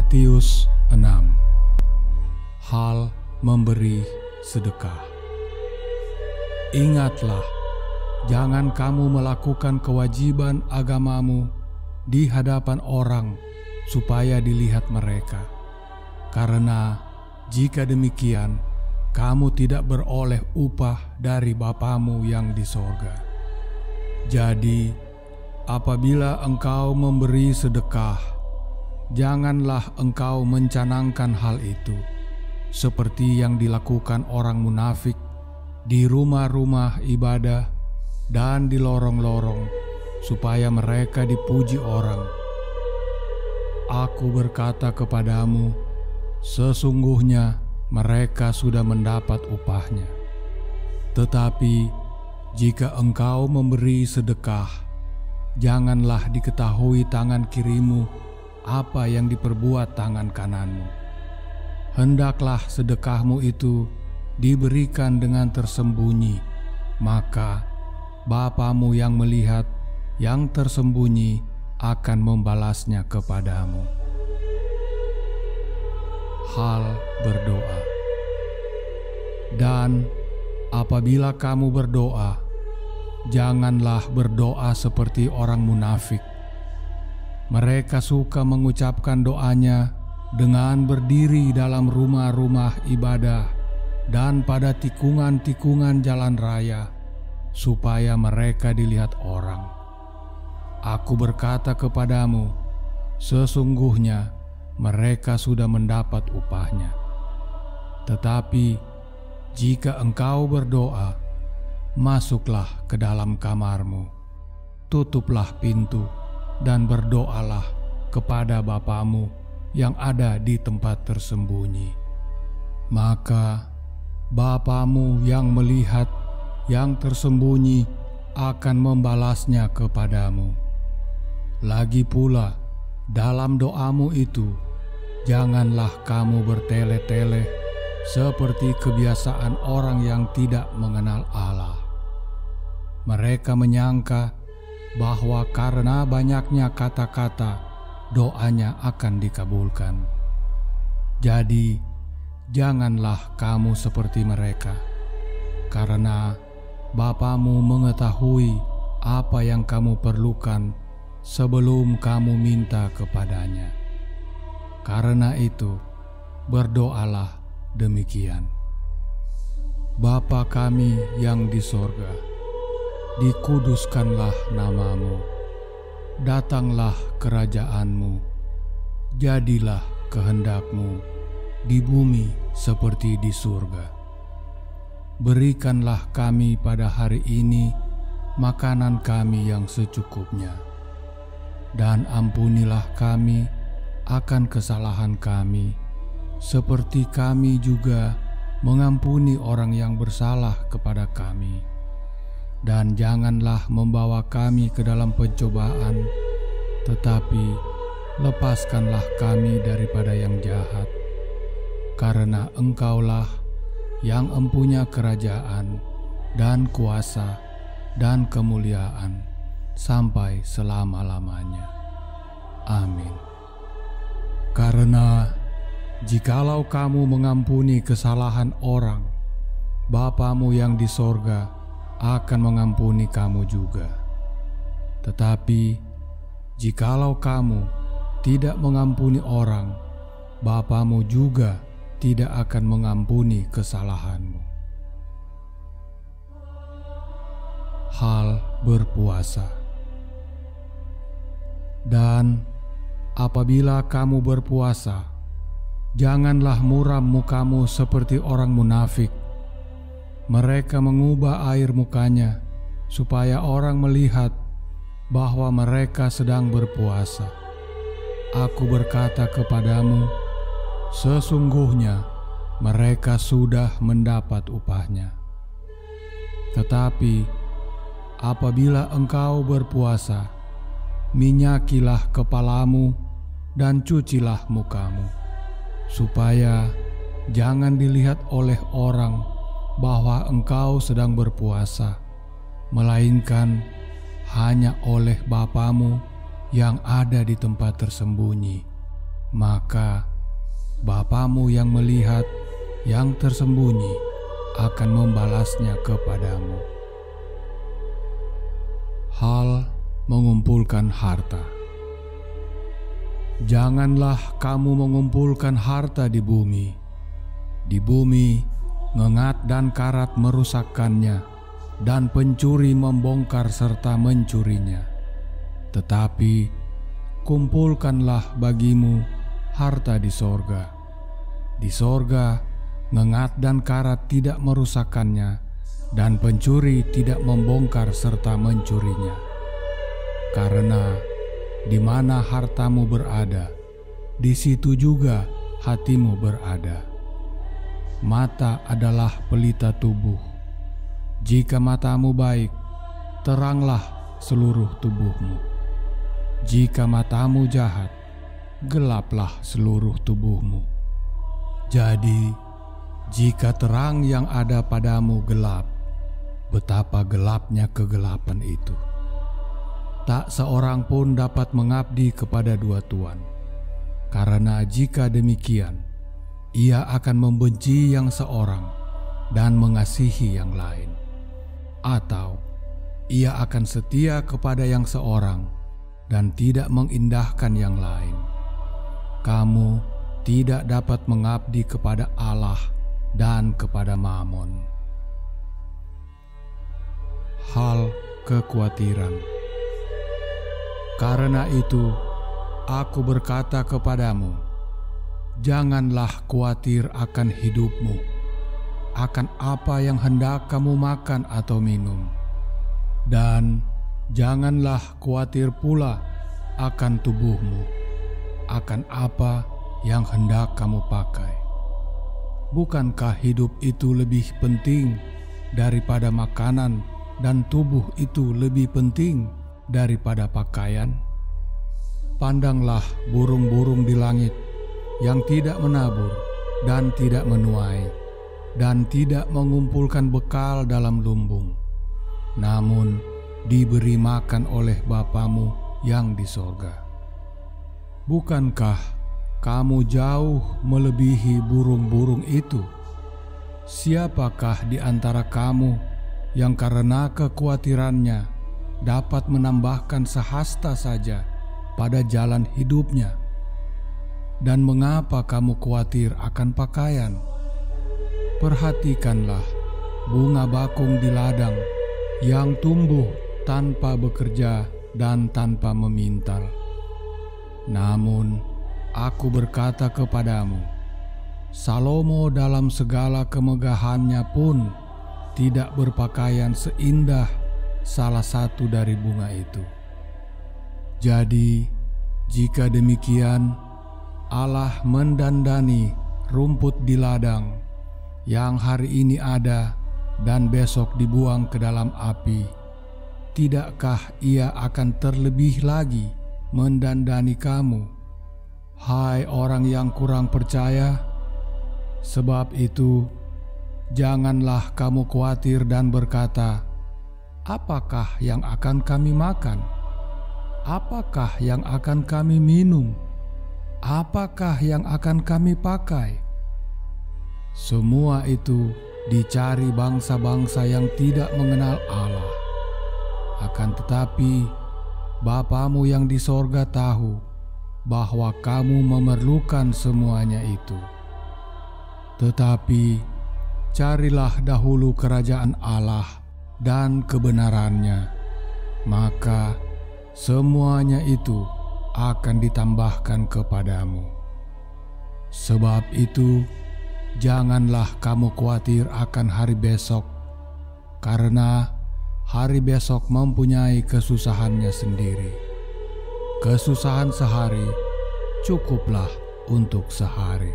Matius 6. Hal memberi sedekah. Ingatlah, jangan kamu melakukan kewajiban agamamu di hadapan orang supaya dilihat mereka. Karena jika demikian, kamu tidak beroleh upah dari Bapamu yang di sorga. Jadi, apabila engkau memberi sedekah, janganlah engkau mencanangkan hal itu, seperti yang dilakukan orang munafik di rumah-rumah ibadah dan di lorong-lorong, supaya mereka dipuji orang. Aku berkata kepadamu, sesungguhnya mereka sudah mendapat upahnya. Tetapi jika engkau memberi sedekah, janganlah diketahui tangan kirimu apa yang diperbuat tangan kananmu. Hendaklah sedekahmu itu diberikan dengan tersembunyi, maka Bapamu yang melihat yang tersembunyi akan membalasnya kepadamu. Hal berdoa. Dan apabila kamu berdoa, janganlah berdoa seperti orang munafik. Mereka suka mengucapkan doanya dengan berdiri dalam rumah-rumah ibadah dan pada tikungan-tikungan jalan raya, supaya mereka dilihat orang. Aku berkata kepadamu, sesungguhnya mereka sudah mendapat upahnya. Tetapi jika engkau berdoa, masuklah ke dalam kamarmu, tutuplah pintu, dan berdoalah kepada Bapamu yang ada di tempat tersembunyi. Maka Bapamu yang melihat yang tersembunyi akan membalasnya kepadamu. Lagi pula, dalam doamu itu, janganlah kamu bertele-tele seperti kebiasaan orang yang tidak mengenal Allah. Mereka menyangka bahwa karena banyaknya kata-kata, doanya akan dikabulkan. Jadi, janganlah kamu seperti mereka, karena Bapamu mengetahui apa yang kamu perlukan sebelum kamu minta kepadanya. Karena itu, berdoalah demikian. Bapa kami yang di sorga, dikuduskanlah namamu, datanglah kerajaanmu, jadilah kehendakmu di bumi seperti di surga. Berikanlah kami pada hari ini makanan kami yang secukupnya, dan ampunilah kami akan kesalahan kami, seperti kami juga mengampuni orang yang bersalah kepada kami. Dan janganlah membawa kami ke dalam pencobaan, tetapi lepaskanlah kami daripada yang jahat. Karena Engkaulah yang empunya kerajaan dan kuasa dan kemuliaan sampai selama-lamanya. Amin. Karena jikalau kamu mengampuni kesalahan orang, Bapamu yang di sorga akan mengampuni kamu juga. Tetapi jikalau kamu tidak mengampuni orang, Bapamu juga tidak akan mengampuni kesalahanmu. Hal berpuasa. Dan apabila kamu berpuasa, janganlah muram mukamu seperti orang munafik. Mereka mengubah air mukanya supaya orang melihat bahwa mereka sedang berpuasa. Aku berkata kepadamu, sesungguhnya mereka sudah mendapat upahnya. Tetapi apabila engkau berpuasa, minyakilah kepalamu dan cucilah mukamu, supaya jangan dilihat oleh orang bahwa engkau sedang berpuasa, melainkan hanya oleh Bapamu yang ada di tempat tersembunyi. maka Bapamu yang melihat yang tersembunyi akan membalasnya kepadamu. Hal mengumpulkan harta. Janganlah kamu mengumpulkan harta di bumi. Di bumi, ngengat dan karat merusakkannya, dan pencuri membongkar serta mencurinya. Tetapi kumpulkanlah bagimu harta di sorga. Di sorga, ngengat dan karat tidak merusakkannya, dan pencuri tidak membongkar serta mencurinya. Karena di mana hartamu berada, di situ juga hatimu berada. Mata adalah pelita tubuh. Jika matamu baik, teranglah seluruh tubuhmu. Jika matamu jahat, gelaplah seluruh tubuhmu. Jadi, jika terang yang ada padamu gelap, betapa gelapnya kegelapan itu. Tak seorang pun dapat mengabdi kepada dua tuan, karena jika demikian, ia akan membenci yang seorang dan mengasihi yang lain, atau ia akan setia kepada yang seorang dan tidak mengindahkan yang lain. Kamu tidak dapat mengabdi kepada Allah dan kepada Mamon. Hal kekhawatiran. Karena itu, aku berkata kepadamu, janganlah khawatir akan hidupmu, akan apa yang hendak kamu makan atau minum, dan janganlah khawatir pula akan tubuhmu, akan apa yang hendak kamu pakai. Bukankah hidup itu lebih penting daripada makanan, dan tubuh itu lebih penting daripada pakaian? Pandanglah burung-burung di langit yang tidak menabur dan tidak menuai dan tidak mengumpulkan bekal dalam lumbung, namun diberi makan oleh Bapamu yang di sorga. Bukankah kamu jauh melebihi burung-burung itu? Siapakah di antara kamu yang karena kekhawatirannya dapat menambahkan sehasta saja pada jalan hidupnya? Dan mengapa kamu khawatir akan pakaian? Perhatikanlah bunga bakung di ladang yang tumbuh tanpa bekerja dan tanpa memintal. Namun aku berkata kepadamu, Salomo dalam segala kemegahannya pun tidak berpakaian seindah salah satu dari bunga itu. Jadi, jika demikian, Allah mendandani rumput di ladang yang hari ini ada dan besok dibuang ke dalam api. Tidakkah Ia akan terlebih lagi mendandani kamu, hai orang yang kurang percaya? Sebab itu, janganlah kamu khawatir dan berkata, apakah yang akan kami makan? Apakah yang akan kami minum? Apakah yang akan kami pakai? Semua itu dicari bangsa-bangsa yang tidak mengenal Allah. Akan tetapi, Bapamu yang di sorga tahu bahwa kamu memerlukan semuanya itu. Tetapi, carilah dahulu kerajaan Allah dan kebenarannya, maka semuanya itu akan ditambahkan kepadamu. Sebab itu, janganlah kamu khawatir akan hari besok, karena hari besok mempunyai kesusahannya sendiri. Kesusahan sehari cukuplah untuk sehari.